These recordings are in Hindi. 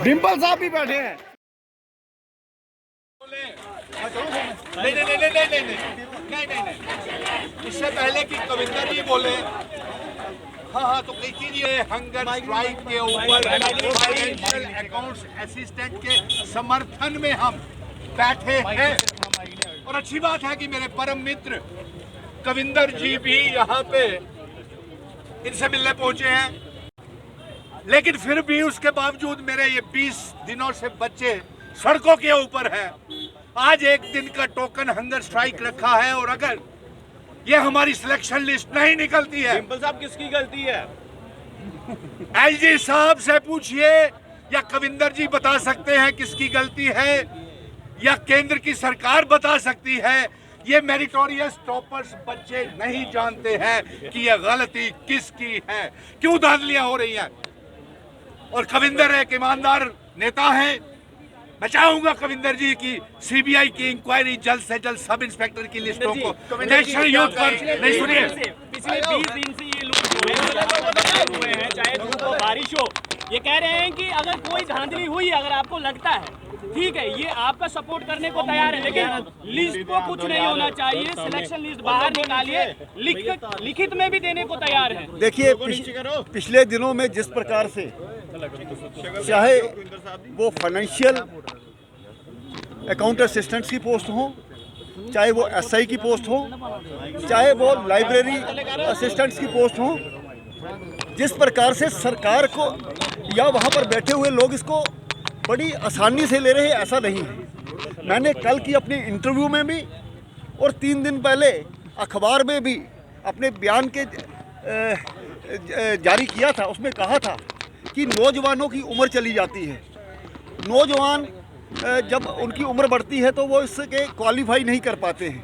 डिम्पल साहब भी बैठे हैं। नहीं। इससे पहले कि कविंदर जी बोले, हाँ तो कही थी ये हंगर स्ट्राइक के ऊपर फाइनेंशियल अकाउंट्स असिस्टेंट के समर्थन में हम बैठे हैं। और अच्छी बात है कि मेरे परम मित्र कविंदर जी भी यहाँ पे इनसे मिलने पहुंचे हैं, लेकिन फिर भी उसके बावजूद मेरे ये 20 दिनों से बच्चे सड़कों के ऊपर हैं। आज एक दिन का टोकन हंगर स्ट्राइक रखा है, और अगर ये हमारी सिलेक्शन लिस्ट नहीं निकलती है, डिम्पल साहब किसकी गलती है? एलजी साहब से पूछिए, या कविंदर जी बता सकते हैं किसकी गलती है, या केंद्र की सरकार बता सकती है। ये मेरिटोरियस टॉपर्स बच्चे नहीं जानते हैं कि ये गलती किसकी है, क्यों धांधलियां हो रही हैं। और कविंदर एक ईमानदार नेता है। मैं चाहूंगा कविंदर जी की सीबीआई की इंक्वायरी जल्द से जल्द सब इंस्पेक्टर की लिस्टों को नेशनल यूथ पर नहीं सुनिए। पिछले 20 दिन से ये लोग हुए हैं, चाहे धूप हो बारिश हो, ये कह रहे हैं कि अगर कोई धांधली हुई, अगर आपको लगता है ठीक है, ये आपका सपोर्ट करने को तैयार है, लेकिन लिस्ट को कुछ नहीं होना चाहिए। सिलेक्शन लिस्ट बाहर निकालिए, लिखित में भी देने को तैयार है। देखिए पिछले दिनों में जिस प्रकार से चाहे वो फाइनेंशियल अकाउंट असिस्टेंट्स की पोस्ट हो, चाहे वो एसआई की पोस्ट हो, चाहे वो लाइब्रेरी असिस्टेंट्स की पोस्ट हो, जिस प्रकार से सरकार को या वहाँ पर बैठे हुए लोग इसको बड़ी आसानी से ले रहे हैं, ऐसा नहीं है। मैंने कल की अपनी इंटरव्यू में भी और 3 दिन पहले अखबार में भी अपने बयान के जारी किया था, उसमें कहा था कि नौजवानों की उम्र चली जाती है। नौजवान जब उनकी उम्र बढ़ती है तो वो इसके क्वालिफाई नहीं कर पाते हैं।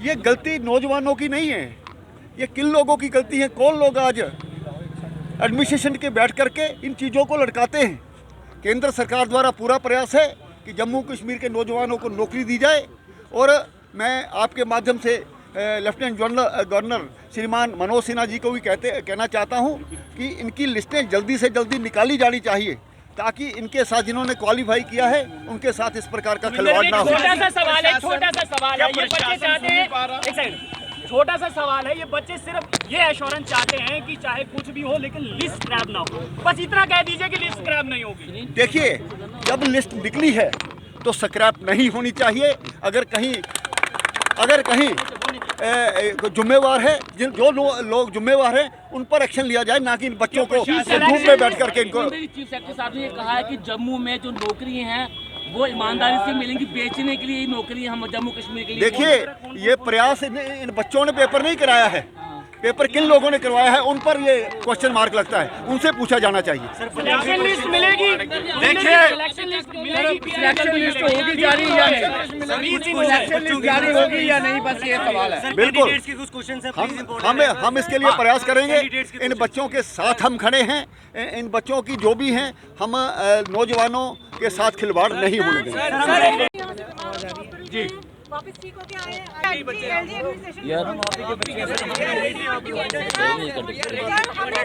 ये गलती नौजवानों की नहीं है, ये किन लोगों की गलती है। कौन लोग आज एडमिनिस्ट्रेशन के बैठ करके इन चीज़ों को लटकाते हैं। केंद्र सरकार द्वारा पूरा प्रयास है कि जम्मू कश्मीर के नौजवानों को नौकरी दी जाए, और मैं आपके माध्यम से लेफ्टिनेंट गवर्नर श्रीमान मनोज सिन्हा जी को भी कहना चाहता हूं कि इनकी लिस्टें जल्दी से जल्दी निकाली जानी चाहिए, ताकि इनके साथ जिन्होंने क्वालिफाई किया है उनके साथ इस प्रकार का खिलवाड़ ना हो। छोटा सा सवाल है, ये बच्चे चाहते हैं, एक सेकंड, छोटा सा सवाल है, ये बच्चे सिर्फ ये एश्योरेंस चाहते हैं कि चाहे कुछ भी हो लेकिन लिस्ट स्क्रैप ना हो। बस इतना कह दीजिए कि लिस्ट स्क्रैप नहीं होगी। देखिए, जब लिस्ट निकली है तो स्क्रैप नहीं होनी चाहिए। अगर कहीं जुम्मेवार है, जो लोग जुम्मेवार हैं उन पर एक्शन लिया जाए, ना कि इन बच्चों को धूप में बैठ करके इनको। चीफ सेक्रेटरी साहब ने ये कहा है कि जम्मू में जो नौकरी हैं वो ईमानदारी से मिलेंगी, बेचने के लिए नौकरी हम जम्मू कश्मीर के लिए। देखिए, ये प्रयास इन बच्चों ने पेपर नहीं कराया है, पेपर किन लोगों ने करवाया है उन पर ये क्वेश्चन मार्क लगता है, उनसे पूछा जाना चाहिए। सिलेक्शन लिस्ट मिलेगी, देखिए सिलेक्शन लिस्ट मिलेगी, सिलेक्शन लिस्ट होगी जारी या नहीं, सिलेक्शन लिस्ट जारी होगी या नहीं, बस ये सवाल है। बिल्कुल, हम इसके लिए प्रयास करेंगे। इन बच्चों के साथ हम खड़े हैं, इन बच्चों की जो भी हैं, हम नौजवानों के साथ खिलवाड़ नहीं होने देंगे। जी वापस ठीक होके आए हैं यार हमने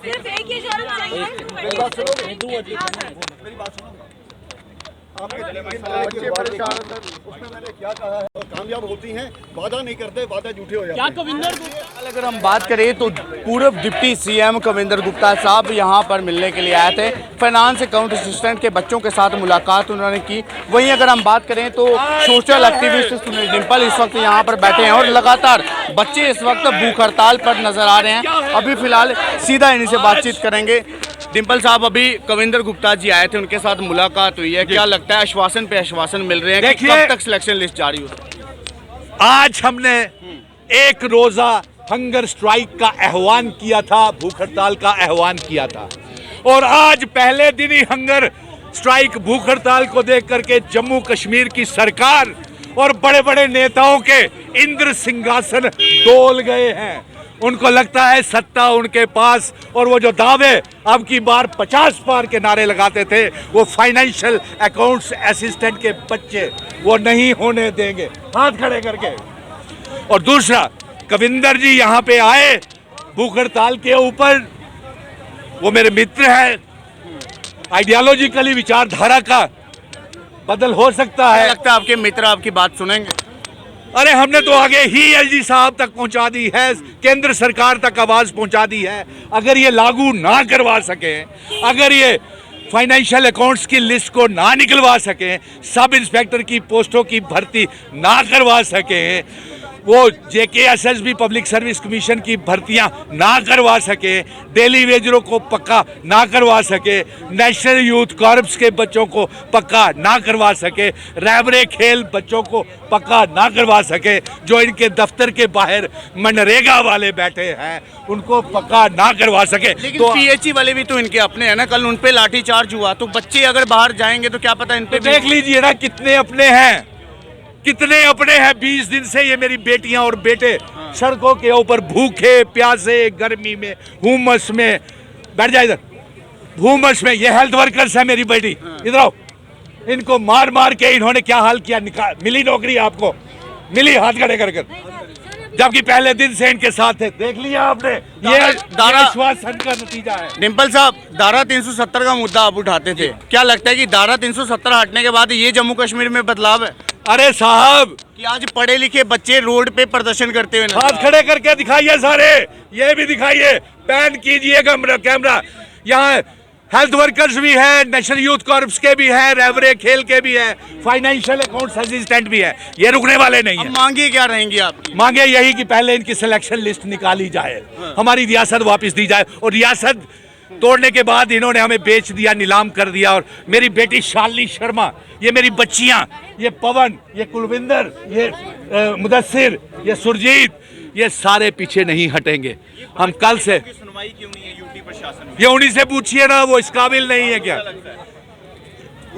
सिर्फ एक ही शर्त चाहिए। मेरी बात सुनो, आपके बच्चे परेशान, उसमें मैंने क्या कहा है, और कामयाब होती हैं, वादा नहीं करते, वादा झूठे हो जाते हैं। कविंदर अगर हम बात करें तो पूर्व डिप्टी सीएम कविंदर गुप्ता साहब यहाँ पर मिलने के लिए आए थे। फाइनेंस अकाउंट असिस्टेंट के बच्चों के साथ मुलाकात उन्होंने की। वहीं अगर हम बात करें तो सोशल एक्टिविस्ट सुनील डिम्पल इस वक्त यहाँ पर बैठे हैं, और लगातार बच्चे इस वक्त भूख हड़ताल पर नजर आ रहे हैं। अभी फिलहाल सीधा इन्हीं से बातचीत करेंगे। डिम्पल साहब, अभी कविंदर गुप्ता जी आए थे, उनके साथ मुलाकात हुई है, क्या लगता है आश्वासन पे आश्वासन मिल रहे हैं कि कब तक सिलेक्शन लिस्ट जारी हो? आज हमने एक रोजा हंगर स्ट्राइक का आह्वान किया था, भूख हड़ताल का आह्वान किया था, और आज पहले दिन ही हंगर स्ट्राइक भूख हड़ताल को देख करके जम्मू कश्मीर की सरकार और बड़े बड़े नेताओं के इंद्र सिंहासन डोल गए हैं। उनको लगता है सत्ता उनके पास, और वो जो दावे अब की बार 50 पार के नारे लगाते थे, वो फाइनेंशियल अकाउंट्स असिस्टेंट के बच्चे वो नहीं होने देंगे। हाथ खड़े करके और दूसरा, कविंदर जी यहाँ पे आए भूख हड़ताल के ऊपर, वो मेरे मित्र हैं, आइडियोलॉजिकली विचारधारा का बदल हो सकता क्या है। लगता है आपके मित्र आपकी बात सुनेंगे? अरे हमने तो आगे ही एलजी साहब तक पहुंचा दी है, केंद्र सरकार तक आवाज पहुंचा दी है। अगर ये लागू ना करवा सके, अगर ये फाइनेंशियल अकाउंट्स की लिस्ट को ना निकलवा सके, सब इंस्पेक्टर की पोस्टों की भर्ती ना करवा सके, वो जेकेएसएसबी पब्लिक सर्विस कमीशन की भर्तियां ना करवा सके, डेली वेजरों को पक्का ना करवा सके, नेशनल यूथ कॉर्प्स के बच्चों को पक्का ना करवा सके, रैबरे खेल बच्चों को पक्का ना करवा सके, जो इनके दफ्तर के बाहर मनरेगा वाले बैठे हैं उनको पक्का ना करवा सके। लेकिन तो पीएचई वाले भी तो इनके अपने हैं ना, कल उन पे लाठीचार्ज हुआ, तो बच्चे अगर बाहर जाएंगे तो क्या पता इन पे देख लीजिए ना कितने अपने हैं, कितने अपने हैं। 20 दिन से ये मेरी बेटियां और बेटे सड़कों के ऊपर भूखे प्यासे गर्मी में हुमस में, बैठ जाए इधर, हुमस में, ये हेल्थ वर्कर्स है मेरी बेटी, इधर आओ, इनको मार मार के इन्होंने क्या हाल किया। मिली नौकरी आपको, मिली हाथ खड़े कर कर, जबकि पहले दिन से इनके साथ थे। देख लिया आपने, ये आश्वासन का नतीजा है। डिम्पल साहब, धारा 370 का मुद्दा आप उठाते थे, क्या लगता है कि धारा 370 हटने के बाद ये जम्मू कश्मीर में बदलाव है अरे साहब, कि आज पढ़े लिखे बच्चे रोड पे प्रदर्शन करते हुए नजर आ हाथ खड़े करके दिखाइए सारे, ये भी दिखाइए, पैन कीजिए कैमरा। यहाँ हेल्थ वर्कर्स भी है, नेशनल यूथ कॉर्प्स के भी है, रेवरे खेल के भी है, फाइनेंशियल अकाउंट्स असिस्टेंट भी है, ये रुकने वाले नहीं अब है। मांगे क्या रहेंगी आप? मांगे यही कि पहले इनकी सिलेक्शन लिस्ट निकाली जाए, हमारी रियासत वापस दी जाए, और रियासत तोड़ने के बाद इन्होंने हमें बेच दिया, नीलाम कर दिया। और मेरी बेटी शालिनी शर्मा, ये मेरी बच्चियां, ये पवन, ये कुलविंदर, ये मुदस्सिर, ये सुरजीत, ये सारे पीछे नहीं हटेंगे। हम कल से सुनवाई क्यों नहीं है यूटी प्रशासन में? ये उन्हीं से पूछिए ना, वो इस काबिल नहीं है क्या?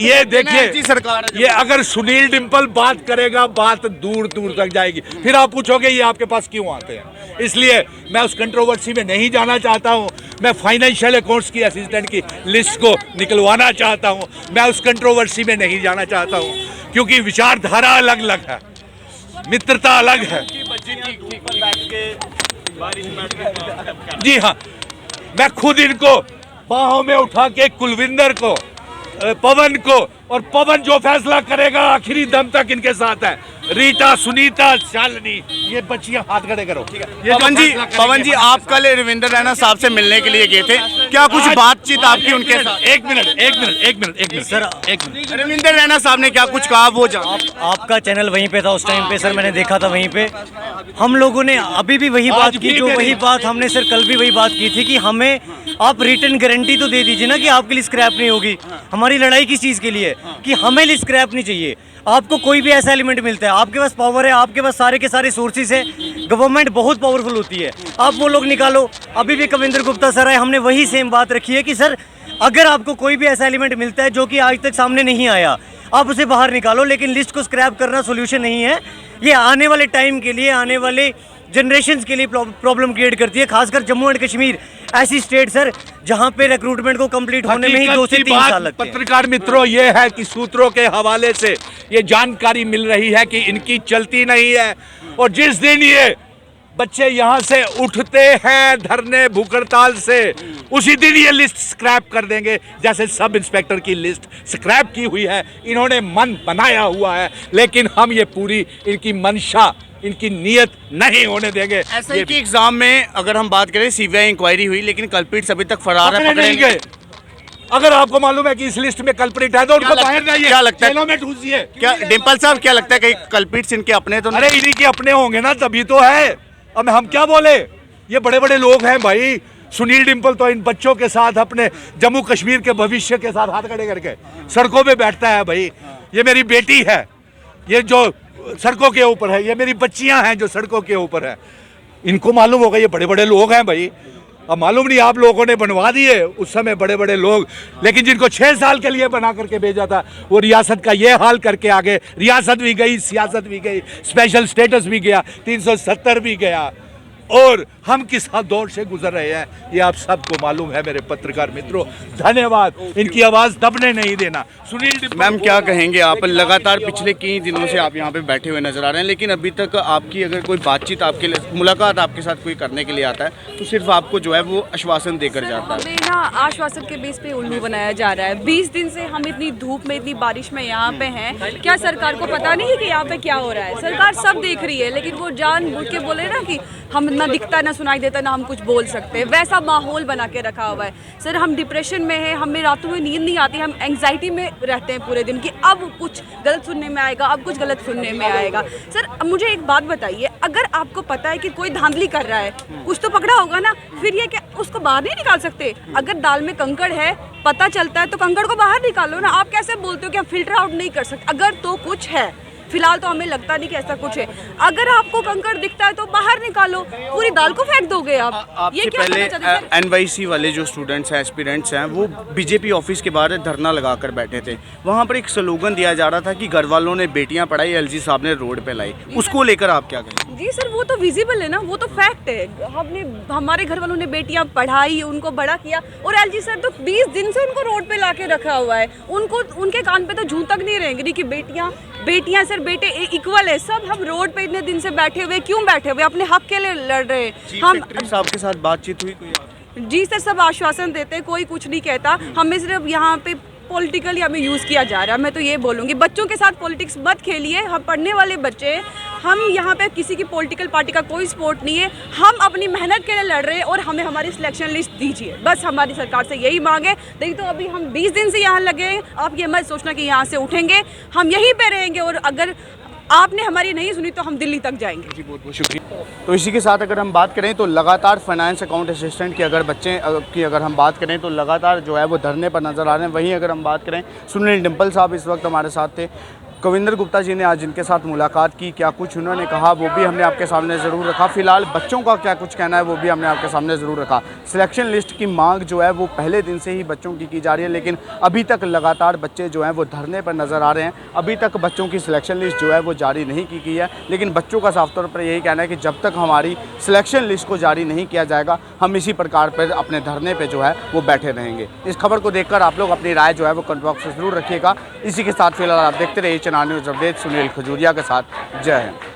ये देखिए, सरकार ये अगर सुनील डिम्पल बात करेगा, बात दूर दूर तक जाएगी। फिर आप पूछोगे ये आपके पास क्यों आते हैं। इसलिए मैं उस कंट्रोवर्सी में नहीं जाना चाहता हूं। मैं फाइनेंशियल अकाउंट्स की असिस्टेंट की लिस्ट को निकलवाना चाहता हूं। मैं उस कंट्रोवर्सी में नहीं जाना चाहता हूं, क्योंकि विचारधारा अलग अलग है, मित्रता अलग है। जी हाँ, मैं खुद इनको बाहों में उठा के कुलविंदर को, पवन को, और पवन जो फैसला करेगा आखिरी दम तक इनके साथ है। रीता, सुनीता, शालिनी, ये बच्चियां हाथ खड़े करो। पवन जी, आप कल रविंद्र रैना साहब से मिलने के लिए गए थे, क्या कुछ बातचीत आपकी उनके साथ? एक मिनट सर, एक मिनट। रविंद्र रैना साहब ने क्या कुछ कहा वो जान? आपका चैनल वहीं पे था उस टाइम पे सर, मैंने देखा था वहीं पे। हम लोगों ने अभी भी वही बात की, जो वही बात हमने सर कल भी वही बात की थी कि हमें आप रिटर्न गारंटी तो दे दीजिए ना कि आपके लिए स्क्रैप नहीं होगी। हमारी लड़ाई किस चीज़ के लिए? कि हमें लिए स्क्रैप नहीं चाहिए। आपको कोई भी ऐसा एलिमेंट मिलता है, आपके पास पावर है, आपके पास सारे के सारे सोर्सेज है, गवर्नमेंट बहुत पावरफुल होती है, आप वो लोग निकालो। अभी भी कविंदर गुप्ता सर आए, हमने वही सेम बात रखी है कि सर अगर आपको कोई भी ऐसा एलिमेंट मिलता है जो कि आज तक सामने नहीं आया, आप उसे बाहर निकालो, लेकिन लिस्ट को स्क्रैप करना सोल्यूशन नहीं है। ये आने वाले टाइम के लिए, आने वाले जनरेशंस के लिए प्रॉब्लम क्रिएट करती है। खासकर जम्मू एंड कश्मीर ऐसी स्टेट सर जहां पे रिक्रूटमेंट को कंप्लीट होने में ही 2 से 3 साल लगते हैं। पत्रकार मित्रों, ये है कि सूत्रों के हवाले से ये जानकारी मिल रही है कि इनकी चलती नहीं है, और जिस दिन ये बच्चे यहाँ से उठते हैं धरने भूख हड़ताल से, उसी दिन ये लिस्ट स्क्रैप कर देंगे। जैसे सब इंस्पेक्टर की लिस्ट स्क्रैप की हुई है, इन्होंने मन बनाया हुआ है, लेकिन हम ये पूरी इनकी मंशा, इनकी नीयत नहीं होने देंगे। एसआई के एग्जाम में अगर हम बात करें, सीबीआई इंक्वायरी हुई, लेकिन कल्प्रिट्स अभी तक फरार है, पकड़े नहीं गए। अगर आपको मालूम है कि इस लिस्ट में कल्प्रिट है तो उनको बाहर जाइए, क्या लगता है? जेलों में ढूंढिए। क्या डिम्पल साहब, क्या लगता है कहीं कल्प्रिट्स इनके अपने तो अरे इन्हीं के अपने होंगे ना, तभी तो है। अब हम क्या बोले, ये बड़े बड़े लोग हैं भाई। सुनील डिम्पल तो इन बच्चों के साथ, अपने जम्मू कश्मीर के भविष्य के साथ हाथ खड़े करके सड़कों पे बैठता है भाई। ये मेरी बेटी है, ये जो सड़कों के ऊपर है, ये मेरी बच्चियां हैं जो सड़कों के ऊपर है। इनको मालूम होगा ये बड़े बड़े लोग हैं भाई। अब मालूम नहीं, आप लोगों ने बनवा दिए उस समय बड़े बड़े लोग, लेकिन जिनको 6 साल के लिए बना करके भेजा था वो रियासत का ये हाल करके आगे। रियासत भी गई, सियासत भी गई, स्पेशल स्टेटस भी गया, 370 भी गया। और हम किस दौर से गुजर रहे हैं ये आप सबको मालूम है मेरे पत्रकार मित्रों। धन्यवाद, इनकी आवाज़ दबने नहीं देना। सुनील डिम्पल मैम क्या कहेंगे आप, लगातार पिछले कई दिनों से आप यहाँ पे बैठे हुए नजर आ रहे हैं, लेकिन अभी तक आपकी अगर कोई बातचीत आपके लिए, मुलाकात आपके साथ कोई करने के लिए आता है तो सिर्फ आपको जो है वो आश्वासन देकर जाता है। हमें ना आश्वासन के बेस पे उल्लू बनाया जा रहा है। 20 दिन से हम इतनी धूप में, इतनी बारिश में यहाँ पे हैं। क्या सरकार को पता नहीं है कि यहाँ पे क्या हो रहा है? सरकार सब देख रही है, लेकिन वो जानबूझ के बोले ना कि हम ना दिखता ना सुनाई देता ना हम कुछ बोल सकते हैं, वैसा माहौल बना के रखा हुआ है। सर हम डिप्रेशन में हैं, हमें रातों में नींद नहीं आती, हम एंग्जाइटी में रहते हैं पूरे दिन कि अब कुछ गलत सुनने में आएगा, अब कुछ गलत सुनने में आएगा। सर अब मुझे एक बात बताइए, अगर आपको पता है कि कोई धांधली कर रहा है, कुछ तो पकड़ा होगा ना, फिर ये क्या उसको बाहर नहीं निकाल सकते? अगर दाल में कंकड़ है, पता चलता है तो कंकड़ को बाहर निकालो ना। आप कैसे बोलते हो कि हम फिल्टर आउट नहीं कर सकते? अगर तो कुछ है, फिलहाल तो हमें लगता नहीं कि ऐसा कुछ है। अगर आपको कंकड़ दिखता है तो बाहर निकालो, पूरी दाल को फेंक दोगे आप? आपसे पहले NYC वाले जो स्टूडेंट्स हैं, एस्पिरेंट्स हैं, वो बीजेपी ऑफिस के बाहर धरना लगाकर बैठे थे। वहाँ पर एक स्लोगन दिया जा रहा था कि घर वालों ने बेटियां पढ़ाई, LG साहब ने रोड पे लाई। उसको लेकर आप क्या कहें? जी सर, वो तो विजिबल है ना, वो तो फैक्ट है। हमने, हमारे घर वालों ने बेटियां पढ़ाई, उनको बड़ा किया, और LG सर तो 20 दिन से उनको रोड पे लाके रखा हुआ है। उनको, उनके कान पे तो जूं तक नहीं रहेंगे कि बेटियां सर बेटे इक्वल है। सब हम रोड पे इतने दिन से बैठे हुए, क्यों बैठे हुए? अपने हक के लिए लड़ रहे हैं हम। साहब के साथ बातचीत हुई कोई? जी सर, सब आश्वासन देते हैं, कोई कुछ नहीं कहता। हमें सिर्फ यहाँ पे पॉलिटिकली हमें यूज़ किया जा रहा है। मैं तो ये बोलूँगी, बच्चों के साथ पॉलिटिक्स मत खेलिए। हम पढ़ने वाले बच्चे हैं, हम यहाँ पे किसी की पॉलिटिकल पार्टी का कोई सपोर्ट नहीं है। हम अपनी मेहनत के लिए लड़ रहे हैं और हमें हमारी सिलेक्शन लिस्ट दीजिए, बस हमारी सरकार से यही मांग है। देखिए तो अभी हम 20 दिन से यहाँ लगे हैं, आप ये मत सोचना कि यहाँ से उठेंगे, हम यहीं पे रहेंगे, और अगर आपने हमारी नहीं सुनी तो हम दिल्ली तक जाएंगे। जी बहुत बहुत शुक्रिया। तो इसी के साथ अगर हम बात करें तो लगातार फाइनेंस अकाउंट असिस्टेंट के अगर बच्चे की अगर हम बात करें तो लगातार जो है वो धरने पर नज़र आ रहे हैं। वहीं अगर हम बात करें, सुनील डिम्पल साहब इस वक्त हमारे साथ थे। कविंदर गुप्ता जी ने आज जिनके साथ मुलाकात की, क्या कुछ उन्होंने कहा वो भी हमने आपके सामने ज़रूर रखा। फिलहाल बच्चों का क्या कुछ कहना है वो भी हमने आपके सामने ज़रूर रखा। सिलेक्शन लिस्ट की मांग जो है वो पहले दिन से ही बच्चों की जा रही है, लेकिन अभी तक लगातार बच्चे जो हैं वो धरने पर नज़र आ रहे हैं। अभी तक बच्चों की सिलेक्शन लिस्ट जो है वो जारी नहीं की गई है, लेकिन बच्चों का साफ तौर पर यही कहना है कि जब तक हमारी सिलेक्शन लिस्ट को जारी नहीं किया जाएगा, हम इसी प्रकार पर अपने धरने पर जो है वो बैठे रहेंगे। इस खबर को देखकर आप लोग अपनी राय जो है वो कमेंट बॉक्स में ज़रूर रखिएगा। इसी के साथ फिलहाल आप देखते रहिए चेनार न्यूज़ अपडेट। सुनील खजूरिया के साथ, जय हिंद।